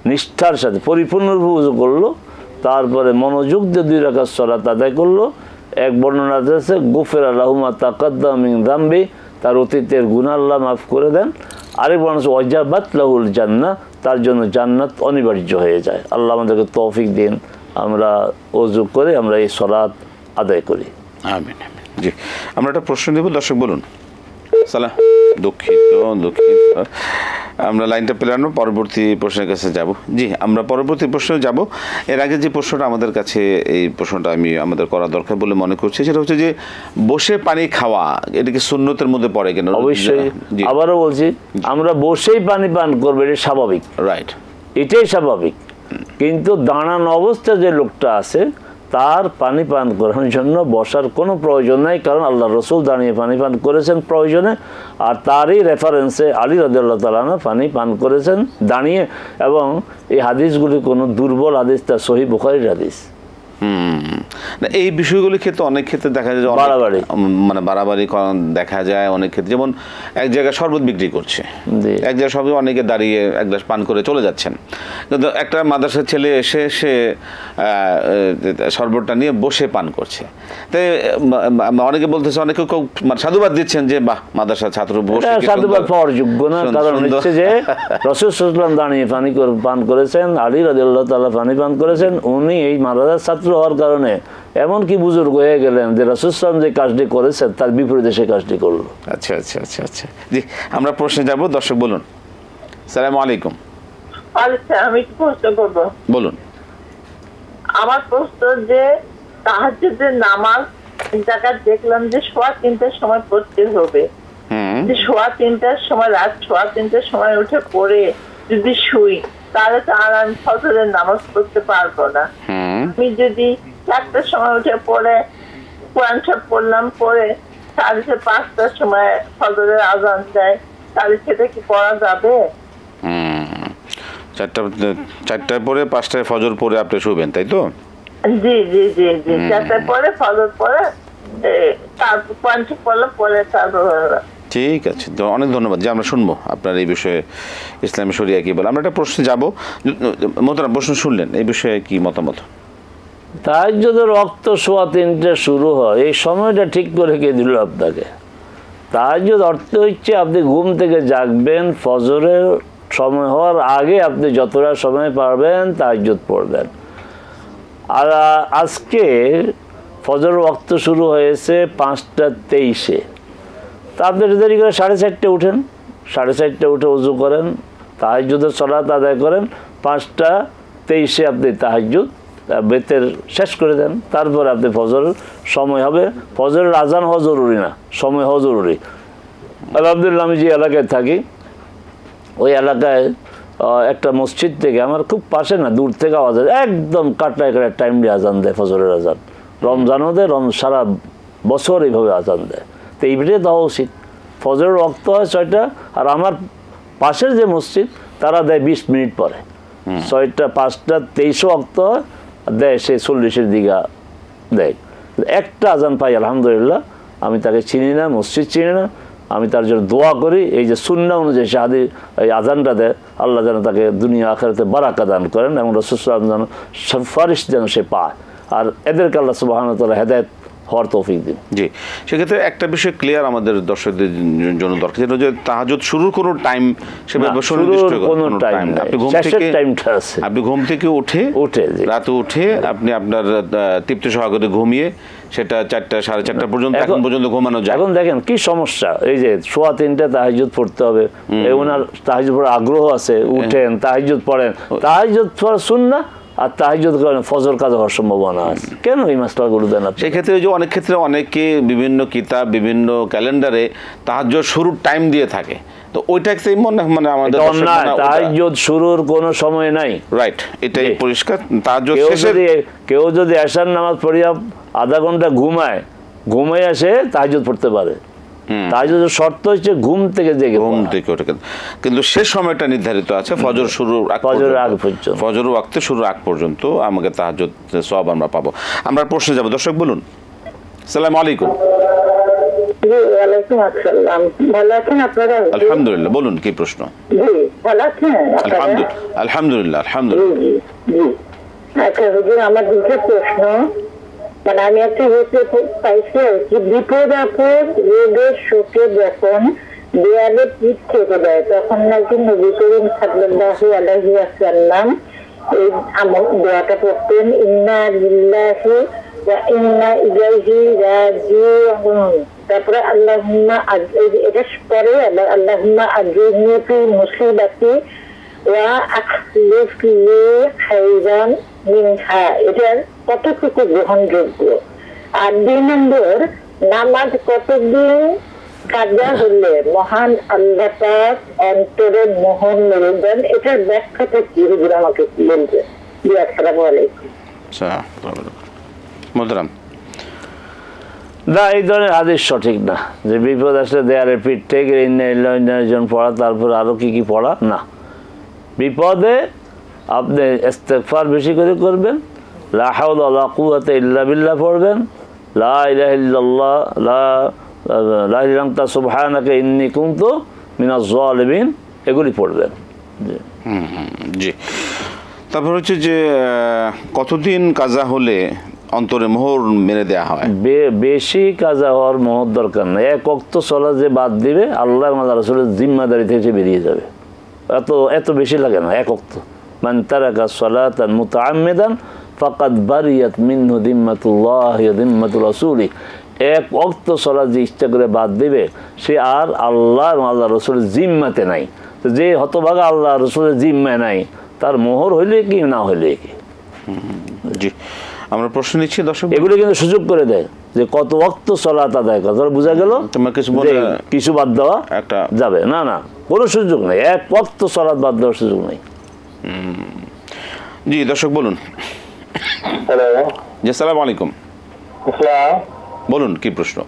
নিষ্ঠার সাথে পরিপূর্ণরূপে ওযু করলো, তারপরে মনোযোগ দিয়ে 2 রাকাত সালাত আদায় করলো, এক বর্ণনাতে আছে গুফিরা লাহু মা তাকাদ্দামা মিন যামবি, তার অতীতের গুনাহ আল্লাহ মাফ করে দেন। আরেক বর্ণনা আছে ওয়াজাবাত লাহুল জান্নাহ, তার জন্য জান্নাত অনিবার্য হয়ে যায়। আল্লাহ আমাদেরকে তৌফিক দিন, আমরা ওযু করে আমরা এই সালাত আদায় করি। আমিন আমিন। জি, আমরা একটা প্রশ্ন দেব, দর্শক বলুন। সালাম, দুঃখিত, আমরা লাইনটা পেলাম, পরবর্তী প্রশ্নের কাছে যাব। জি, আমরা পরবর্তী প্রশ্নে যাব। এর আগে যে প্রশ্নটা আমাদের কাছে, এই প্রশ্নটা আমি আমাদের করা দরকার বলে মনে করছি, সেটা হচ্ছে যে বসে পানি খাওয়া, এটা কি সুন্নতের মধ্যে পড়ে কিনা? অবশ্যই। আবারও বলছি, আমরা বসেই পানি পান করবো, এটা স্বাভাবিক, রাইট, এটাই স্বাভাবিক। কিন্তু দাঁড়ানো অবস্থা যে লোকটা আছে, তার পানি পান করার জন্য বসার কোনো প্রয়োজন নাই, কারণ আল্লাহ রসুল দাঁড়িয়ে পানি পান করেছেন প্রয়োজনে, আর তারই রেফারেন্সে আলী রাদিয়াল্লাহু তাআলা আনহু পানি পান করেছেন দাঁড়িয়ে। এবং এই হাদিসগুলি কোনো দুর্বল হাদিস, তা সহিহ বুখারীর হাদিস। এই বিষয়গুলির ক্ষেত্রে অনেক ক্ষেত্রে দেখা যায় বাড়াবাড়ি, মানে বাড়াবাড়ি দেখা যায় অনেক ক্ষেত্রে। যেমন এক জায়গায় শরবত বিক্রি করছে, এক জায়গায় শরবত, অনেকে দাঁড়িয়ে এক গ্লাস পান করে চলে যাচ্ছেন, কিন্তু একটা মাদ্রাসার ছেলে এসে সে শরবতটা নিয়ে বসে পান করছে। তাই অনেকে বলতেছে, অনেকে সাধুবাদ দিচ্ছেন যে বাহ, মাদ্রাসার ছাত্র বসে, সাধুবাদ পাওয়ার যোগ্য না, কারণ হচ্ছে যে রাসূল সাল্লাল্লাহু আলাইহি ওয়াসাল্লাম দাঁড়িয়ে পানি পান করেছেন, আলী রাদিয়াল্লাহু তাআলা পানি পান করেছেন, উনি এই মাদ্রাসার ছাত্র হওয়ার কারণে এমন কি বুজুর্গ হয়ে গেলেন যে রাসূল সাল্লাল্লাহু আলাইহি ওয়াসাল্লাম যে কাজটি করেছেন তার বিপরীতে সে কাজটি করলো। আচ্ছা আচ্ছা আচ্ছা আচ্ছা। জি, আমরা প্রশ্নে যাব, দর্শক বলুন। আসসালামু আলাইকুম। আচ্ছা, আমি একটু প্রশ্ন করব। বলুন। আমার প্রশ্ন যে তাহাজ্জুদের নামাজ জায়গা দেখলাম যে 3:15 সময় পড়তে হবে, যে 3:15 সময়, রাত 3:15 সময় উঠে পড়ে যদি শুই, তাহলে তো আর আমি ফজরের নামাজ পড়তে পারবো না। আমি যদি 4টার সময় উঠে পড়ে কোরআন শরীফ পড়লাম, পড়ে 5:30টার সময় ফজরের আযান দেয়, তাহলে সেটা কি করা যাবে? 4টায় পরে 5টায় ফজর পরে আপনি শুবেন, তাই তো? জি জি জি জি, 4টায় পরে ফজর পরে তারপর কোরআন শরীফ পড়লাম, পরে তারপর। ঠিক আছে, অনেক ধন্যবাদ। যে আমরা শুনবো আপনার এই বিষয়ে ইসলামী শরিয়া কি বলে। আমরা একটা প্রশ্নে যাব, মোহতারাম প্রশ্ন শুনলেন, এই বিষয়ে কি মতামত? তাহাজ্জুদের ওয়াক্ত 3:15 শুরু হয়, এই সময়টা ঠিক করে কে দিল আপনাকে? তাহাজ্জুদ অর্থ হচ্ছে আপনি ঘুম থেকে জাগবেন, ফজরের সময় হওয়ার আগে আপনি যতটা সময় পারবেন তাহাজ্জুদ পড়বেন। আর আজকে ফজর ওয়াক্ত শুরু হয়েছে 5:23-এ, তা আপনি দেরি করে 4:30 উঠেন, 4:30 উঠে ওযু করেন, তাহাজ্জুদের সালাত আদায় করেন, 5:23-এ আপনি তাহাজ্জুদ বেতের শেষ করে দেন, তারপরে আপনি ফজরের সময় হবে। ফজরের আজান হওয়া জরুরি না, সময় হওয়া জরুরি। আলহামদুলিল্লাহ, আমি যে এলাকায় থাকি ওই এলাকায় একটা মসজিদ থেকে, আমার খুব পাশে না, দূর থেকে আওয়াজ হয়, একদম কাটায় কাটায় টাইমলি আজান দেয়, ফজরের আজান। রমজানও দেয়, সারা বছর এইভাবে আজান দেয়। তো এইভাবে দেওয়া উচিত। ফজরের ওয়াক্ত হয় 6টা, আর আমার পাশের যে মসজিদ তারা দেয় 20 মিনিট পরে। 6টা 5:23 ওয়াক্ত হয়, দেয় সে 40-এর দিকে দেয়। একটা আজান পাই, আলহামদুলিল্লাহ। আমি তাকে চিনি না, মসজিদ চিনি না, আমি তার জন্য দোয়া করি, এই যে সুন্নাহ অনুযায়ী শাহাদি এই আজানটা দেয়, আল্লাহ যেন তাকে দুনিয়া আখিরাতে বারাকা দান করেন, এবং রাসূল সাল্লাল্লাহু আলাইহি ওয়াসাল্লাম যেন সুপারিশ যেন সে পায়, আর এদেরকে আল্লাহ সুবহানাহু ওয়া তাআলা হেদায়েত হওয়ার তৌফিক দিন। জি, সেক্ষেত্রে একটা বিষয় ক্লিয়ার আমাদের দর্শকদের জন্য দরকার, যেটা যে তাহাজ্জুদ শুরুর কোনো টাইম সেভাবে সুনির্দিষ্ট কোনো টাইম না। আপনি ঘুম থেকে উঠে রাতে উঠে আপনি আপনার তৃপ্তি সহকারে ঘুমিয়ে সেটা 4টা 4:30 পর্যন্ত, এখন পর্যন্ত ঘুমানো যায়। এখন দেখেন কি সমস্যা, এই যে 3:15 তাহাজ্জুদ পড়তে হবে, এই ওনার তাহাজ্জুদ পড়ার আগ্রহ আছে, উঠেন তাহাজ্জুদ পড়েন, তাহাজ্জুদ পড়া সুন্নাহ, আর তাহাজ্জুদ করেন ফজর কাজ হওয়ার সম্ভাবনা আছে। কেন এই মাসলাগুলো দেন? সেক্ষেত্রে যে অনেক ক্ষেত্রে অনেকে বিভিন্ন কিতাব, বিভিন্ন ক্যালেন্ডারে তাহাজ্জুদ শুরুর টাইম দিয়ে থাকে, তো ওইটাকে মানে আমাদের তাহাজ্জুদ শুরুর কোনো সময় নাই, রাইট, এটাই পরিষ্কার। তাহাজ্জুদ কেউ যদি এশার নামাজ পড়িয়া আধা ঘন্টা ঘুমায় আসে তাহাজ্জুদ পড়তে পারে। তাহাজ্জুদের শর্ত হচ্ছে ঘুম থেকে জেগে, ঘুম থেকে ওঠে, কিন্তু শেষ সময়টা নির্ধারিত আছে ফজর শুরুর আগ পর্যন্ত, ফজর ওয়াক্তে শুরুর আগ পর্যন্ত আমাকে তাহাজ্জুদ সওয়াব আমরা পাবো। আমরা প্রশ্নে যাব, দর্শক বলুন। আসসালামু আলাইকুম। ওয়ালাইকুম আসসালাম। ভালো আছেন আপনারা? আলহামদুলিল্লাহ। বলুন কি প্রশ্ন? জি, ভালো আছেন? আলহামদুলিল্লাহ, আলহামদুলিল্লাহ, আলহামদুলিল্লাহ। জি, আচ্ছা হুজুর, আমার দুটো প্রশ্ন। মানে আমি একটা পাইছি আর কি, বিপদ আপদ রোগের শোকে যখন দেয়ালে পিঠ থেকে দেয় তখন নাকি নবী করিম সাল্লাল্লাহু আলাইহি ওয়াসাল্লাম এই আমল দোয়াটা পড়তেন, ইন্না লিল্লাহি ওয়া ইন্না ইলাইহি রাজিউন। তারপরে আল্লাহুম্মা এটা পরে আবার আল্লাহুম্মা আজরনি ফি মুসিবাতি ওয়া আখলিফ লি খাইরান মিনহা। এটার কতটুকু গ্রহণযোগ্য? আর 2 নম্বর, নামাজ কতদিন কাজা হলে মহান আল্লাহ পাক অন্তরের মোহন মেরে দেন? এটার ব্যাখ্যাটা কি হুজুর আমাকে বলবেন? জি, আসসালামু আলাইকুম। আচ্ছা মোহতারাম, না, এই ধরনের হাদিস সঠিক না যে বিপদ আসলে দেয়ালের পিঠ থেকে ইন্নাজন পড়া, তারপর আরো কি কি পড়া। না, বিপদে আপনি ইস্তেগফার বেশি করে করবেন, লা হাওলা ওয়ালা কুওয়াতা ইল্লা বিল্লাহ পড়বেন, লা ইলাহা ইল্লাল্লাহ লা ইলাহা ইল্লা আনতা সুবহানাকা ইন্নী কুনতু মিনাজ জালিমিন, এগুলি পড়বেন। জি। তারপর হচ্ছে যে কতদিন কাজা হলে অন্তরে মোহর মেরে দেওয়া হয়? বেশি কাজা হওয়ার মোহর দরকার নেই। এক ওয়াক্ত সালাত যে বাদ দিবে আল্লাহ আল্লাহ রাসূলের জিম্মাদারি থেকে বেরিয়ে যাবে, এত বেশি লাগে না। এক ওয়াক্ত মান তারাকা সালাতান মুতাআম্মিদান ফাকাদ বারিয়াত মিনহু যিম্মাতুল্লাহি ওয়া যিম্মাতুর রাসূলি। এক ওয়াক্ত সালাত যে ইচ্ছা করে বাদ দিবে সে আর আল্লাহ এবং আল্লাহ রাসূলের জিম্মাতে নাই। তো যে হতভাগা আল্লাহ রাসূলের জিম্মায় নাই তার মোহর হইলে কি না হইলে কি। জি, আমরা প্রশ্ন নিচ্ছি দর্শক। এগুলো কিন্তু সুযোগ করে দেয় যে কত ওয়াক্ত সালাত আদায় করা, তাহলে বোঝা গেল কিছু বাদ দেওয়া একটা যাবে না। না, কোনো সুযোগ নেই, এক ওয়াক্ত সালাত বাদ দেওয়ার সুযোগ নেই। জি দর্শক বলুন। হ্যালো, জি আসসালামু আলাইকুম। ইসলাম, বলুন কি প্রশ্ন?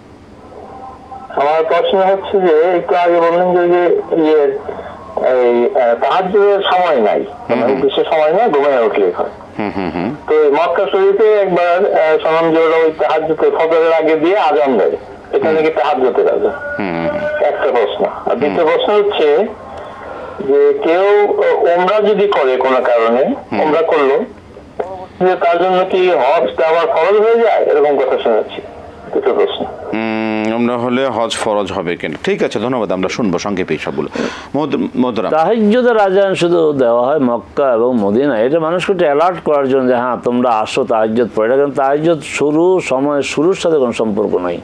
আমার প্রশ্ন হচ্ছে যে একটু আগে বললেন যে এই তাহাজ্জুদের সময় নাই, উদ্দেশ্য সময় নাই, ঘুমিয়ে উঠলেই হয়। তো মক্কা শরীফে একবার সনম জোহরা ওই তাহাজ্জুদে ফজরের আগে দিয়ে আজান দেয়, এটা নাকি তাহাজ্জুদের আজান। একটা প্রশ্ন। আর দ্বিতীয় প্রশ্ন হচ্ছে যে কেউ ওমরা যদি করে কোনো কারণে, ওমরা করলো যে তার জন্য কি হজটা আবার ফরজ হয়ে যায়, এরকম কথা শোনাচ্ছি। দুটো প্রশ্ন। আমরা হলে হজ ফরজ হবে কিনা? ঠিক আছে, ধন্যবাদ, আমরা শুনবো সংক্ষেপে সবগুলো। তাহাজ্জুদের আজান শুধু দেওয়া হয় মক্কা এবং মদিনা, এটা মানুষকে একটু অ্যালার্ট করার জন্য যে হ্যাঁ তোমরা আসো তাহাজ্জুদ পড়ে। এটা কিন্তু তাহাজ্জুদ শুরুর সাথে কোনো সম্পর্ক নাই।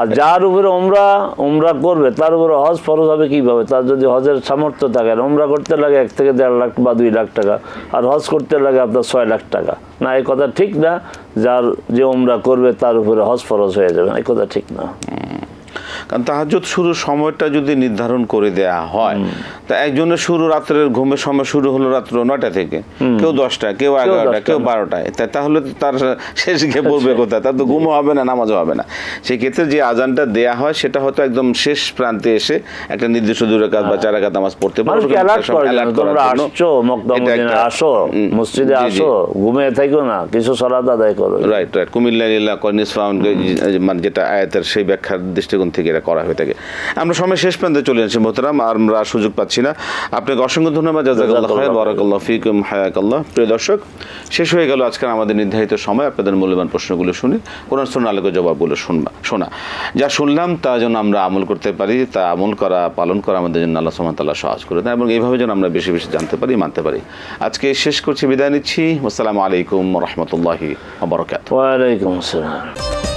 আর যার উপরে উমরা করবে তার উপরে হজ ফরজ হবে কিভাবে? তার যদি হজের সামর্থ্য থাকে, উমরা করতে লাগে 1 থেকে 1.5 লাখ বা 2 লাখ টাকা, আর হজ করতে লাগে আপনার 6 লাখ টাকা। না, এই কথা ঠিক না। যার যে উমরা করবে তার উপরে হজ ফরজ হয়ে যাবে, এই কথা ঠিক না। কারণ তাহাজ্জুদ শুরুর সময়টা যদি নির্ধারণ করে দেয়া হয়, তা একজনের শুরু রাত্রের ঘুমের সময় শুরু হলো রাত্র 9টা থেকে, কেউ 10টা, কেউ 11টা, কেউ 12টায়, তাহলে তার শেষ গিয়ে পড়বে কোথায়? তার তো ঘুমও হবে না, নামাজও হবে না। সেক্ষেত্রে যে আজানটা দেয়া হয় সেটা হয়তো একদম শেষ প্রান্তে এসে একটা নির্দিষ্ট 2 রাকাত বা 4 রাকাত নামাজ পড়তে পারবে। আসো মসজিদে, আসো, ঘুমিয়ে থাকো না, কিছু সালাত আদায় করো। রাইট। কুমিল্লা মানে যেটা আয়াতের সেই ব্যাখ্যার দৃষ্টিকোণ থেকে এটা করা হয়ে থাকে। আমরা সময় শেষ প্রান্তে চলে আসছি মোহতারাম, আর আমরা সুযোগ পাচ্ছি না। আপনাকে অসংখ্য ধন্যবাদ, জাযাকাল্লাহ খায়র, বারাকাল্লাহ ফিকুম, হায়াকাল্লাহ। প্রিয় দর্শক, শেষ হয়ে গেল আজকের আমাদের নির্ধারিত সময় আপনাদের মূল্যবান প্রশ্নগুলো শুনে কোরআন সুন্নাহ আলোকে জবাবগুলো শোনা। যা শুনলাম তা যেন আমরা আমল করতে পারি, তা আমল করা, পালন করা আমাদের জন্য আল্লাহ সুবহানাহু ওয়া তাআলা সহজ করে দেন, এবং এইভাবে যেন আমরা বেশি বেশি জানতে পারি, মানতে পারি। আজকে শেষ করছি, বিদায় নিচ্ছি। আসসালামু আলাইকুম ওয়া রাহমাতুল্লাহি ওয়া বারাকাতুহু। ওয়া আলাইকুম আসসালাম।